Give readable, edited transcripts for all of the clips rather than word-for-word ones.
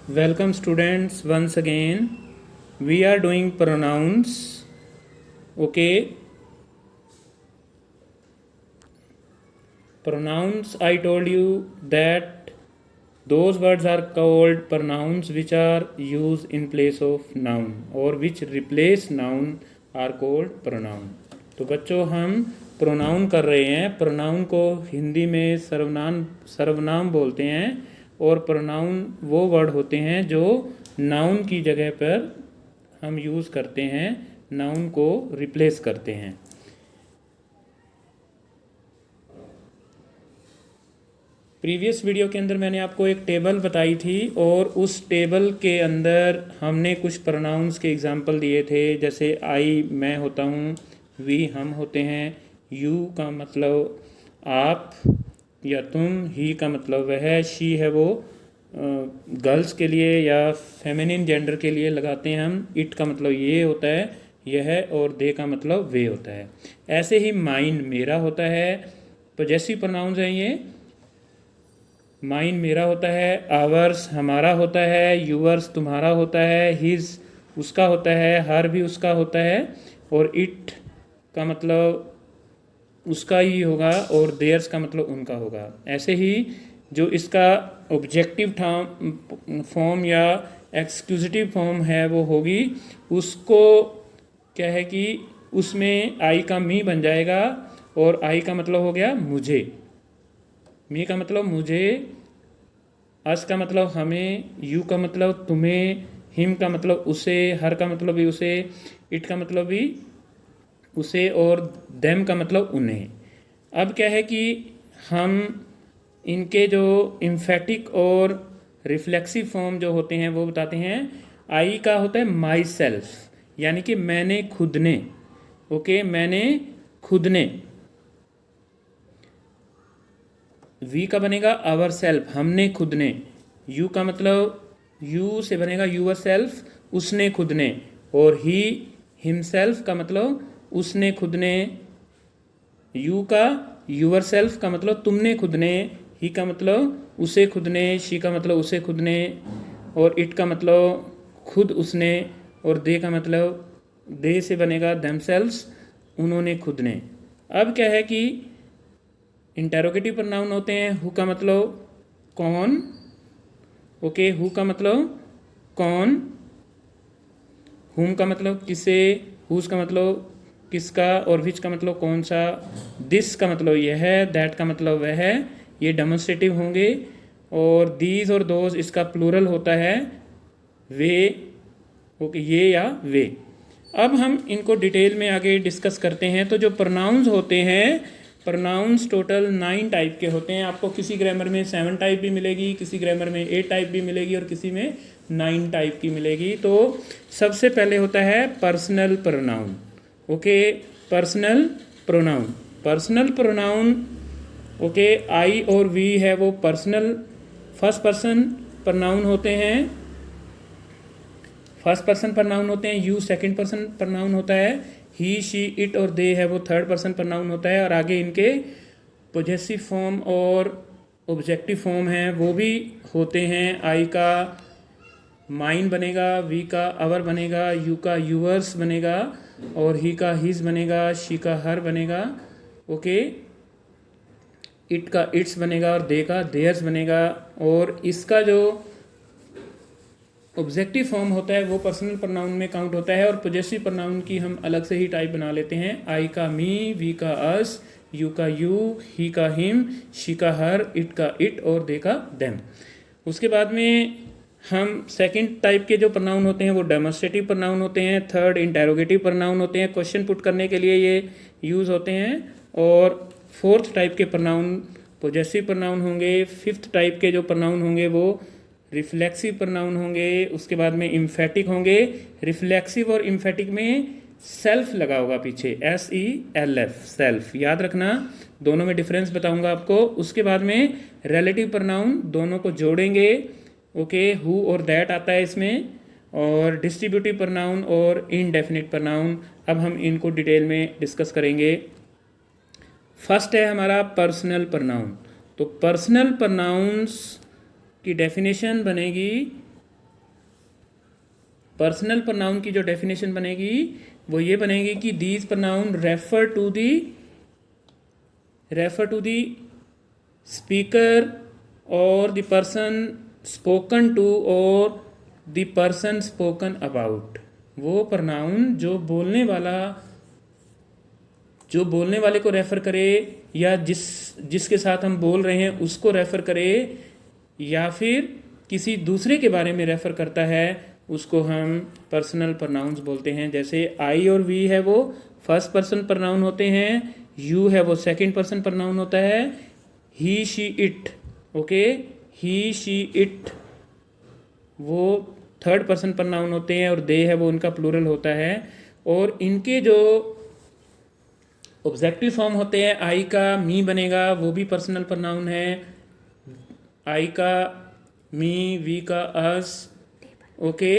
Welcome students once again. We are doing pronouns. Okay. Pronouns, I told you that those words are called pronouns which are used in place of noun or which replace noun are called pronoun. तो बच्चों हम pronoun कर रहे हैं. Pronoun को हिंदी में सर्वनाम बोलते हैं और प्रोनाउन वो वर्ड होते हैं जो नाउन की जगह पर हम यूज़ करते हैं, नाउन को रिप्लेस करते हैं. प्रीवियस वीडियो के अंदर मैंने आपको एक टेबल बताई थी और उस टेबल के अंदर हमने कुछ प्रोनाउंस के एग्जांपल दिए थे. जैसे आई मैं होता हूँ, वी हम होते हैं, यू का मतलब आप या तुम, ही का मतलब वह, शी है वो गर्ल्स के लिए या फेमिनिन जेंडर के लिए लगाते हैं हम. इट का मतलब ये होता है यह, और दे का मतलब वे होता है. ऐसे ही माइन मेरा होता है. पॉजेसिव प्रोनाउंस हैं ये. माइन मेरा होता है, आवर्स हमारा होता है, यूवर्स तुम्हारा होता है, हिज उसका होता है, हर भी उसका होता है, और इट का मतलब उसका ही होगा और देयर्स का मतलब उनका होगा. ऐसे ही जो इसका ऑब्जेक्टिव फॉर्म या एक्सक्यूजिटिव फॉर्म है वो होगी, उसको क्या है कि उसमें आई का मी बन जाएगा और आई का मतलब हो गया मुझे, मी का मतलब मुझे, अस का मतलब हमें, यू का मतलब तुम्हें, हिम का मतलब उसे, हर का मतलब भी उसे, इट का मतलब भी उसे, और देम का मतलब उन्हें. अब क्या है कि हम इनके जो इम्फेटिक और रिफ्लेक्सिव फॉर्म जो होते हैं वो बताते हैं. आई का होता है माई सेल्फ, यानी कि मैंने खुद ने. ओके, मैंने खुद ने. वी का बनेगा आवर सेल्फ, हमने खुद ने. यू का मतलब यू से बनेगा यूअर सेल्फ, उसने खुद ने. और ही हिमसेल्फ का मतलब उसने खुद ने. यू का यूअर सेल्फ का मतलब तुमने खुद ने. ही का मतलब उसे खुद ने. शी का मतलब उसे खुद ने. और इट का मतलब खुद उसने. और दे का मतलब दे से बनेगा देमसेल्व्स, उन्होंने खुद ने. अब क्या है कि इंटेरोगेटिव प्रोनाउन होते हैं. हु का मतलब कौन. ओके, हु का मतलब कौन. हुम का मतलब किसे. हुज का मतलब किसका. और विच का मतलब कौन सा. दिस का मतलब यह है. दैट का मतलब वह है. ये डेमोन्स्ट्रेटिव होंगे. और दीज और दोज इसका प्लूरल होता है वे. ओके, ये या वे. अब हम इनको डिटेल में आगे डिस्कस करते हैं. तो जो प्रोनाउंस होते हैं, प्रोनाउंस टोटल 9 टाइप के होते हैं. आपको किसी ग्रामर में 7 टाइप भी मिलेगी, किसी ग्रामर में 8 टाइप भी मिलेगी और किसी में 9 टाइप की मिलेगी. तो सबसे पहले होता है personal pronoun. Okay, personal pronoun. Personal pronoun okay, I और वी है वो पर्सनल फर्स्ट पर्सन प्रोनाउन होते हैं. फर्स्ट पर्सन प्रोनाउन होते हैं. यू सेकंड पर्सन प्रोनाउन होता है. ही शी इट और दे है वो थर्ड पर्सन प्रोनाउन होता है. और आगे इनके पॉजेसिव फॉर्म और ऑब्जेक्टिव फॉर्म हैं वो भी होते हैं. आई का माइन बनेगा, वी का आवर बनेगा, यू का यूअर्स बनेगा, और ही का हिज बनेगा, शी का हर बनेगा. ओके, इट का इट्स बनेगा और दे का देयर्स बनेगा. और इसका जो ऑब्जेक्टिव फॉर्म होता है वो पर्सनल प्रोनाउन में काउंट होता है. और पॉजेसिव प्रोनाउन की हम अलग से ही टाइप बना लेते हैं. आई का मी, वी का अस, यू का यू, ही का हिम, शी का हर, इट का इट और दे का देम. उसके बाद में हम सेकंड टाइप के जो प्रोनाउन होते हैं वो डेमोन्स्ट्रेटिव प्रोनाउन होते हैं. थर्ड इंटेरोगेटिव प्रोनाउन होते हैं. क्वेश्चन पुट करने के लिए ये यूज़ होते हैं. और फोर्थ टाइप के प्रोनाउन पॉजेसिव प्रोनाउन होंगे. फिफ्थ टाइप के जो प्रोनाउन होंगे वो रिफ्लेक्सिव प्रोनाउन होंगे. उसके बाद में इम्फेटिक होंगे. रिफ्लेक्सिव और इम्फेटिक में सेल्फ लगा होगा पीछे, SELF, सेल्फ. याद रखना, दोनों में डिफरेंस बताऊंगा आपको. उसके बाद में रिलेटिव प्रोनाउन दोनों को जोड़ेंगे. ओके, हु और दैट आता है इसमें. और डिस्ट्रीब्यूटिव प्रोनाउन और इनडेफिनिट प्रोनाउन. अब हम इनको डिटेल में डिस्कस करेंगे. फर्स्ट है हमारा पर्सनल प्रोनाउन. तो पर्सनल प्रोनाउंस की डेफिनेशन बनेगी पर्सनल प्रोनाउन की जो डेफिनेशन बनेगी वो ये बनेगी कि these pronoun refer to the speaker और द पर्सन स्पोकन टू और द पर्सन स्पोकन अबाउट। वो प्रोनाउन जो बोलने वाले को रेफ़र करे या जिसके साथ हम बोल रहे हैं उसको रेफ़र करे या फिर किसी दूसरे के बारे में रेफ़र करता है, उसको हम पर्सनल प्रोनाउंस बोलते हैं। जैसे आई और वी है वो फर्स्ट पर्सन प्रोनाउन होते हैं, यू है वो सेकंड पर्सन प्रोनाउन होता है, he she it, okay, he she it वो थर्ड पर्सन प्रोनाउन होते हैं और दे है वो उनका प्लूरल होता है। और इनके जो ऑब्जेक्टिव फॉर्म होते हैं, आई का मी बनेगा वो भी पर्सनल प्रोनाउन है, आई का मी, वी का अस, ओके।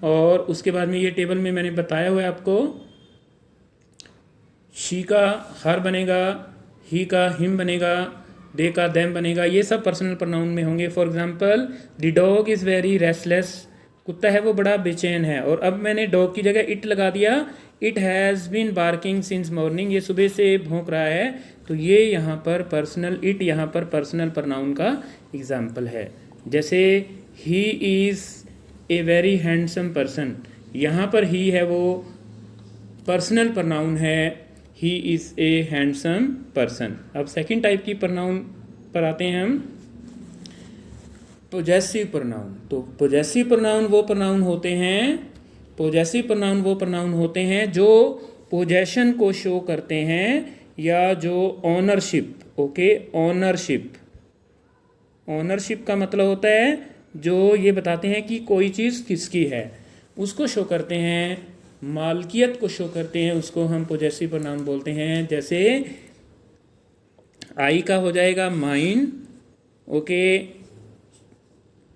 और उसके बाद में ये टेबल में मैंने बताया हुआ है आपको, शी का हर बनेगा, ही का हिम बनेगा, दे का देम बनेगा, ये सब पर्सनल प्रोनाउन में होंगे। For example the dog is very restless, कुत्ता है वो बड़ा बेचैन है। और अब मैंने डॉग की जगह इट लगा दिया, it has been barking since morning, ये सुबह से भौंक रहा है, तो ये यहाँ पर पर्सनल, इट यहाँ पर पर्सनल प्रोनाउन का एग्जाम्पल है। जैसे he is a very handsome person, यहाँ पर ही है वो पर्सनल प्रोनाउन है, he is a handsome person. अब सेकंड टाइप की प्रोनाउन पर आते हैं हम, पोजेसिव प्रोनाउन। तो पोजेसिव प्रोनाउन वो प्रोनाउन होते हैं जो पोजेशन को शो करते हैं या जो ऑनरशिप, ओके, ऑनरशिप का मतलब होता है जो ये बताते हैं कि कोई चीज़ किसकी है, उसको शो करते हैं, मालकियत को शो करते हैं, उसको हम पोजेसिव प्रोनाउन बोलते हैं। जैसे आई का हो जाएगा माइन, ओके,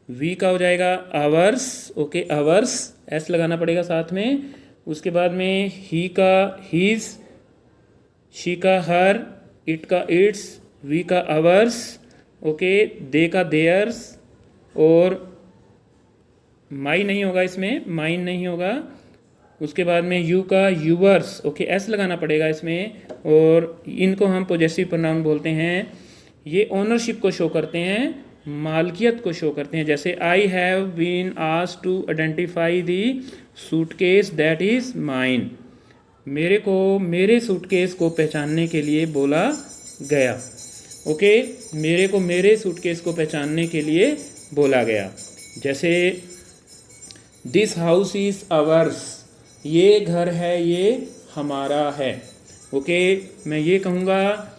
वी का हो जाएगा आवर्स, ओके, आवर्स एस लगाना पड़ेगा साथ में। उसके बाद में ही का हीज, शी का हर, इट का इट्स, वी का आवर्स, ओके, दे का देयर्स, और माई नहीं होगा इसमें, माइन नहीं होगा। उसके बाद में यू का यूवर्स, ओके, एस लगाना पड़ेगा इसमें, और इनको हम पोजेसिव प्रोनाउन बोलते हैं। ये ओनरशिप को शो करते हैं, मालकियत को शो करते हैं। जैसे I have been asked to identify the suitcase that is mine, मेरे को मेरे सूटकेस को पहचानने के लिए बोला गया, ओके, मेरे को मेरे सूटकेस को पहचानने के लिए बोला गया। जैसे दिस हाउस इज़ आवर्स, ये घर है ये हमारा है, ओके। मैं ये कहूँगा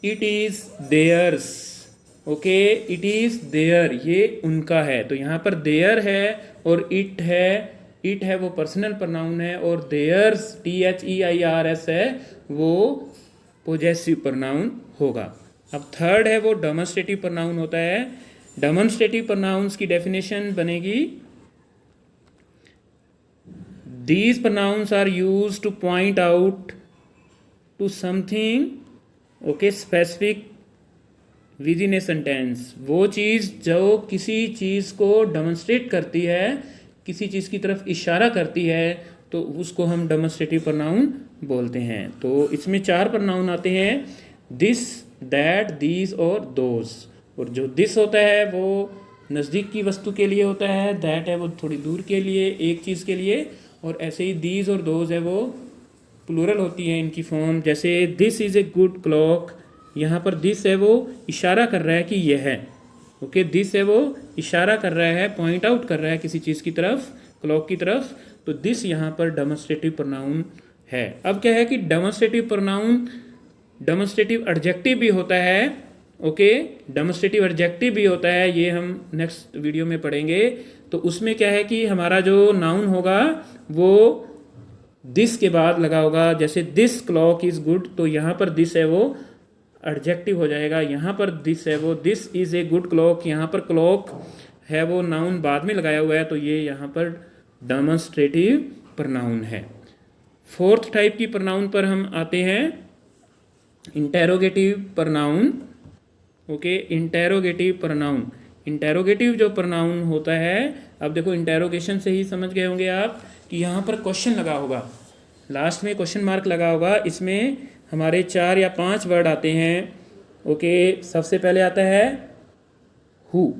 it is theirs, okay, it is there, ये उनका है। तो यहाँ पर देयर है और इट है वो पर्सनल प्रोनाउन है, और देयर्स THEIRS है वो पोजेसिव प्रोनाउन होगा। अब थर्ड है वो डेमोन्स्ट्रेटिव प्रोनाउन होता है। डेमोन्स्ट्रेटिव प्रोनाउंस की डेफिनेशन बनेगी, these pronouns are used to point out to something, okay, specific within a sentence. वो चीज़ जो किसी चीज़ को डेमोन्स्ट्रेट करती है, किसी चीज़ की तरफ इशारा करती है, तो उसको हम डेमोन्स्ट्रेटिव प्रोनाउन बोलते हैं। तो इसमें 4 प्रोनाउन आते हैं, दिस, दैट, दीज और दोज। और जो दिस होता है वो नज़दीक की वस्तु के लिए होता है, दैट है वो थोड़ी दूर के लिए, एक चीज़ के लिए, और ऐसे ही दीज और दोज है वो प्लूरल होती है इनकी फॉर्म। जैसे this is a good clock, यहाँ पर दिस है वो इशारा कर रहा है कि यह है, ओके, दिस है वो इशारा कर रहा है, पॉइंट आउट कर रहा है किसी चीज़ की तरफ, क्लॉक की तरफ, तो दिस यहाँ पर डेमोन्स्ट्रेटिव प्रोनाउन है। अब क्या है कि डेमोन्स्ट्रेटिव प्रोनाउन डेमोन्स्ट्रेटिव एडजेक्टिव भी होता है, ओके, डेमोन्स्ट्रेटिव एडजेक्टिव भी होता है, ये हम नेक्स्ट वीडियो में पढ़ेंगे। तो उसमें क्या है कि हमारा जो नाउन होगा वो दिस के बाद लगा होगा। जैसे दिस क्लॉक इज़ गुड, तो यहाँ पर दिस है वो एडजेक्टिव हो जाएगा, यहाँ पर दिस है वो this is a good clock, यहाँ पर क्लॉक है वो नाउन बाद में लगाया हुआ है, तो ये यहाँ पर डेमोन्स्ट्रेटिव प्रोनाउन है। फोर्थ टाइप की प्रोनाउन पर हम आते हैं, interrogative pronoun, okay, interrogative pronoun. Interrogative जो प्रोनाउन होता है, अब देखो इंटेरोगेशन से ही समझ गए होंगे आप कि यहाँ पर क्वेश्चन लगा होगा, लास्ट में क्वेश्चन मार्क लगा होगा, इसमें हमारे 4 या 5 वर्ड आते हैं। ओके, सबसे पहले आता है who.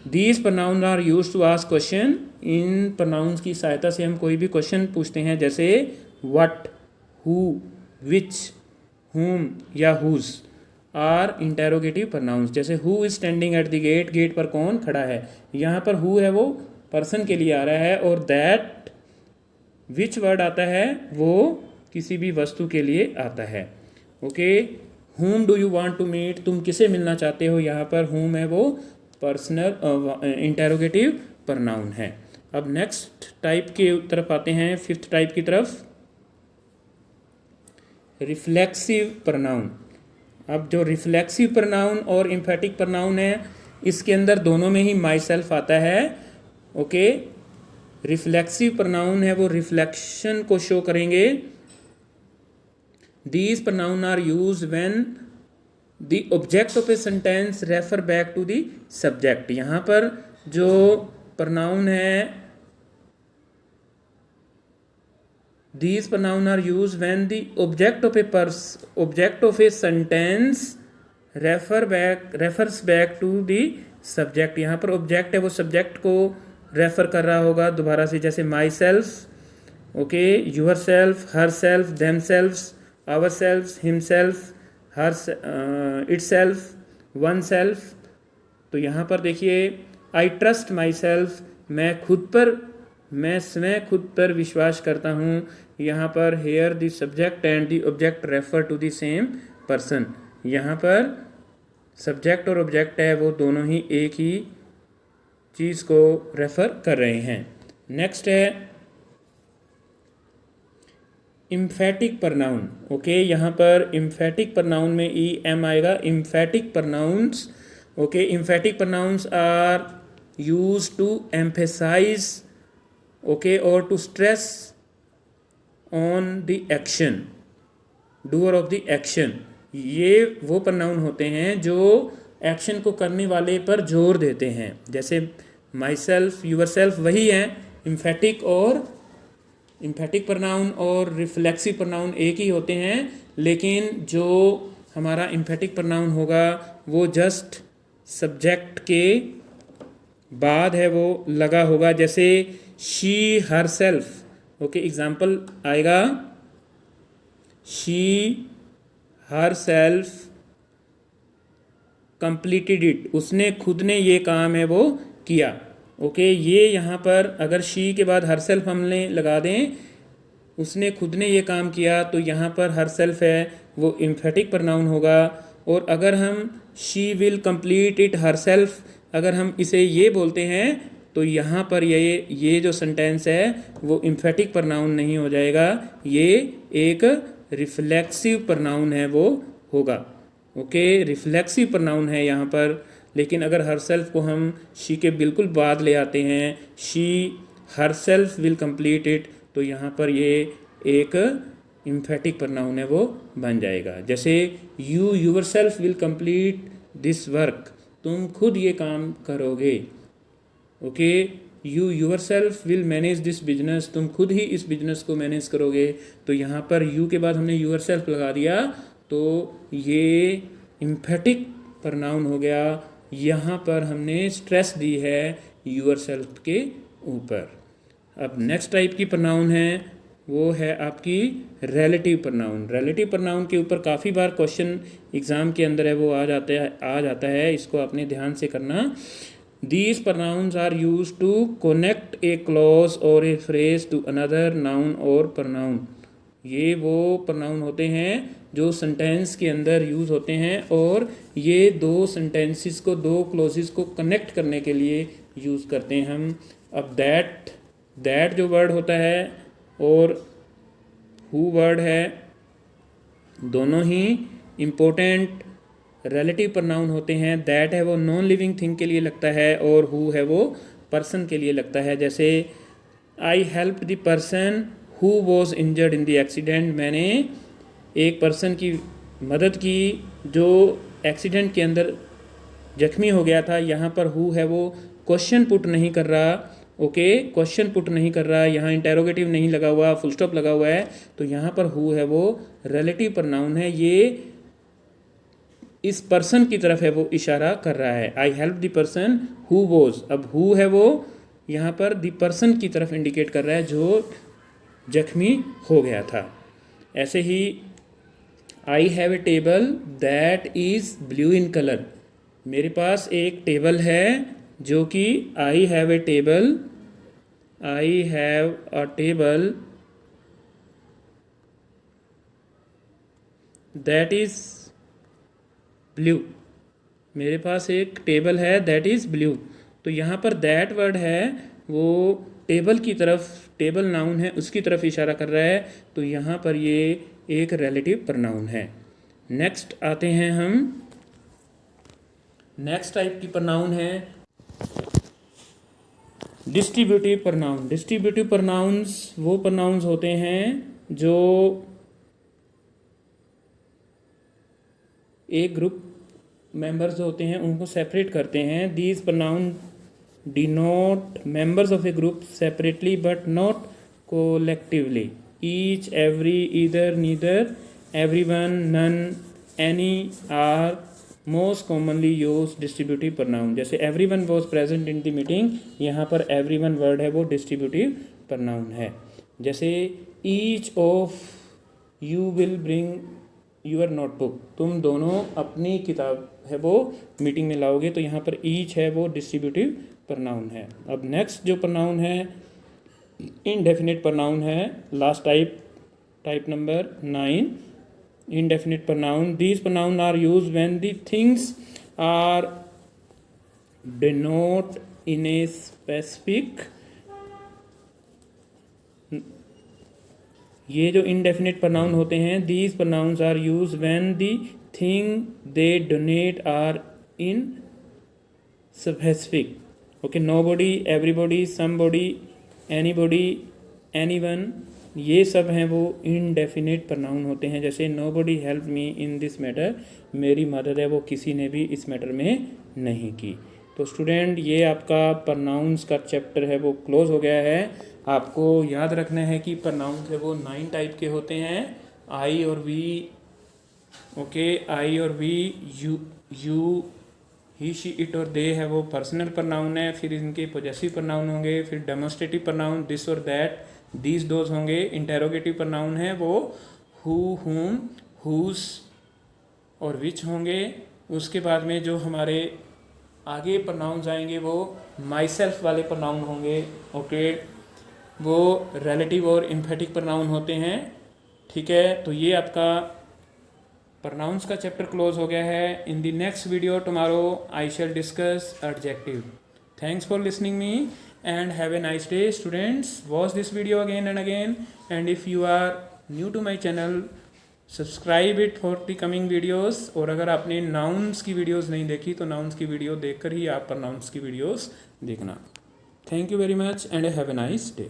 These pronoun are use to ask question. इन प्रोनाउंस की सहायता से हम कोई भी क्वेश्चन पूछते हैं, जैसे व्हाट, हु, विच, हुम या हुज आर इंटेरोगेटिव प्रोनाउंस। जैसे who is standing at the gate, gate पर कौन खड़ा है, यहाँ पर हु है वो पर्सन के लिए आ रहा है, और दैट विच वर्ड आता है वो किसी भी वस्तु के लिए आता है। Okay, whom do you want to meet, तुम किसे मिलना चाहते हो, यहाँ पर whom है वो पर्सनल इंटेरोगेटिव प्रोनाउन है। अब नेक्स्ट टाइप के तरफ आते हैं, 5th टाइप की तरफ, रिफ्लेक्सिव प्रोनाउन। अब जो रिफ्लेक्सिव प्रोनाउन और एम्फेटिक प्रोनाउन है, इसके अंदर दोनों में ही माई सेल्फ आता है। ओके, रिफ्लेक्सिव प्रोनाउन है वो रिफ्लेक्शन को शो करेंगे। These pronoun are used when the object of a sentence refer back to the subject। यहाँ पर जो pronoun है, these pronoun are used when the object of a sentence refers back to the subject। यहाँ पर object है वो subject को refer कर रहा होगा दोबारा से, जैसे myself, okay, yourself, herself, themself, ourself, himself, her itself, oneself. तो यहाँ पर देखिए, आई ट्रस्ट माई सेल्फ, मैं स्वयं खुद पर विश्वास करता हूँ। यहाँ पर here the subject and the object refer to the same person. यहाँ पर सब्जेक्ट और ऑब्जेक्ट है वो दोनों ही एक ही चीज़ को रेफर कर रहे हैं। नेक्स्ट है इम्फेटिक प्रोनाउन। ओके, यहाँ पर इम्फेटिक प्रोनाउन में ई एम आएगा, emphatic pronouns. Okay, emphatic pronouns are use to emphasize, okay, और to stress on the action, doer of the action. ये वो प्रोनाउन होते हैं जो एक्शन को करने वाले पर जोर देते हैं, जैसे माई सेल्फ, यूर सेल्फ, वही हैं इम्फेटिक प्रोनाउन और रिफ्लेक्सिव प्रोनाउन एक ही होते हैं, लेकिन जो हमारा इम्फेटिक प्रोनाउन होगा वो जस्ट सब्जेक्ट के बाद है वो लगा होगा, जैसे she herself. Okay, example आएगा, she herself completed it, उसने खुद ने ये काम है वो किया। ओके, ये यहाँ पर अगर शी के बाद हर सेल्फ हमने लगा दें, उसने खुद ने ये काम किया, तो यहाँ पर हर सेल्फ है वो इम्फेटिक प्रोनाउन होगा। और अगर हम she will complete it her self, अगर हम इसे ये बोलते हैं, तो यहाँ पर ये जो सेंटेंस है वो इम्फेटिक प्रोनाउन नहीं हो जाएगा, ये एक रिफ्लेक्सिव प्रोनाउन है वो होगा। ओके, रिफ्लेक्सिव प्रोनाउन है यहाँ पर। लेकिन अगर हर सेल्फ को हम शी के बिल्कुल बाद ले आते हैं, she her self will complete it, तो यहाँ पर ये एक इम्फेटिक प्रोनाउन है वो बन जाएगा। जैसे you yourself will complete this work, तुम खुद ये काम करोगे। Okay, you yourself will manage this business, तुम खुद ही इस बिजनेस को मैनेज करोगे। तो यहाँ पर यू के बाद हमने यूर सेल्फ लगा दिया, तो ये इम्फेटिक प्रोनाउन हो गया। यहाँ पर हमने स्ट्रेस दी है यूर सेल्फ के ऊपर। अब नेक्स्ट टाइप की प्रोनाउन है वो है आपकी रिलेटिव प्रोनाउन। रिलेटिव प्रोनाउन के ऊपर काफ़ी बार क्वेश्चन एग्ज़ाम के अंदर है वो आ जाता है, इसको अपने ध्यान से करना। These pronouns are used to connect a clause or a phrase to another noun or pronoun। ये वो प्रोनाउन होते हैं जो सेंटेंस के अंदर यूज़ होते हैं, और ये दो सेंटेंसेस को, दो क्लोजेस को कनेक्ट करने के लिए यूज़ करते हैं हम। अब दैट जो वर्ड होता है और हु वर्ड है, दोनों ही इम्पोर्टेंट रिलेटिव प्रोनाउन होते हैं। दैट है वो नॉन लिविंग थिंग के लिए लगता है, और हु है वो पर्सन के लिए लगता है। जैसे I help the person who was injured in the accident, मैंने एक पर्सन की मदद की जो एक्सीडेंट के अंदर जख्मी हो गया था, यहाँ पर हु है वो क्वेश्चन पुट नहीं कर रहा, ओके, क्वेश्चन पुट नहीं कर रहा, यहाँ इंटेरोगेटिव नहीं लगा हुआ, फुल स्टॉप लगा हुआ है, तो यहाँ पर हु है वो रिलेटिव प्रोनाउन है, ये इस पर्सन की तरफ है वो इशारा कर रहा है। I help the person who was, अब हु है वो यहाँ पर द पर्सन की तरफ इंडिकेट कर रहा है जो जख्मी हो गया था। ऐसे ही I have a table that is blue in colour, मेरे पास एक टेबल है जो कि I have a table, I have a table that is blue, मेरे पास एक टेबल है दैट इज़ ब्लू। तो यहाँ पर दैट वर्ड है वो टेबल की तरफ, टेबल नाउन है उसकी तरफ इशारा कर रहा है, तो यहाँ पर ये एक रिलेटिव प्रोनाउन है। नेक्स्ट आते हैं हम, नेक्स्ट टाइप की प्रोनाउन है डिस्ट्रीब्यूटिव प्रोनाउन। डिस्ट्रीब्यूटिव प्रोनाउंस वो प्रोनाउंस होते हैं जो एक ग्रुप मेंबर्स होते हैं उनको सेपरेट करते हैं। These pronoun denote members of a group separately but not collectively, each, every, either, neither, everyone, none, any are most commonly use distributive pronoun. जैसे everyone was present in the meeting, यहाँ पर everyone word है वो distributive pronoun है। जैसे each of you will bring your notebook, तुम दोनों अपनी किताब है वो मीटिंग में लाओगे, तो यहाँ पर ईच है वो डिस्ट्रीब्यूटिव प्रोनाउन है। अब नेक्स्ट जो प्रोनाउन है इनडेफिनिट प्रोनाउन है, last type number 9, indefinite pronoun. These pronoun are used when the things are denote in a specific, ये जो indefinite pronoun होते हैं, these pronouns are used when the thing they denote are in specific, okay, nobody, everybody, somebody, anybody, anyone, ये सब हैं वो indefinite pronoun होते हैं। जैसे nobody help me in this matter, मेरी मदद है वो किसी ने भी इस मैटर में नहीं की। तो स्टूडेंट ये आपका प्रोनाउंस का चैप्टर है वो क्लोज हो गया है। आपको याद रखना है कि प्रोनाउंस है वो 9 टाइप के होते हैं, आई और वी, ओके, आई और we, you, he, she, it और दे है वो पर्सनल प्रोनाउन है। फिर इनके पोजेसिव प्रोनाउन होंगे, फिर डेमोस्ट्रेटिव प्रोनाउन दिस और दैट, दीज दोज होंगे। इंटेरोगेटिव प्रोनाउन है वो हु, हुम, हुज और विच होंगे। उसके बाद में जो हमारे आगे प्रोनाउंस आएंगे वो माई सेल्फ वाले प्रोनाउन होंगे, ओके, वो रिलेटिव और एम्फेटिक प्रोनाउन होते हैं, ठीक है। तो ये आपका प्रोनाउंस का चैप्टर क्लोज हो गया है। In the next video tomorrow I shall discuss adjective. Thanks for listening me and have a nice day students. Watch this video again and again, and if you are new to my channel subscribe it for the coming videos. और अगर आपने nouns की videos नहीं देखी तो nouns की video देखकर ही आप प्रोनाउंस की वीडियोस देखना। Thank you very much and have a nice day.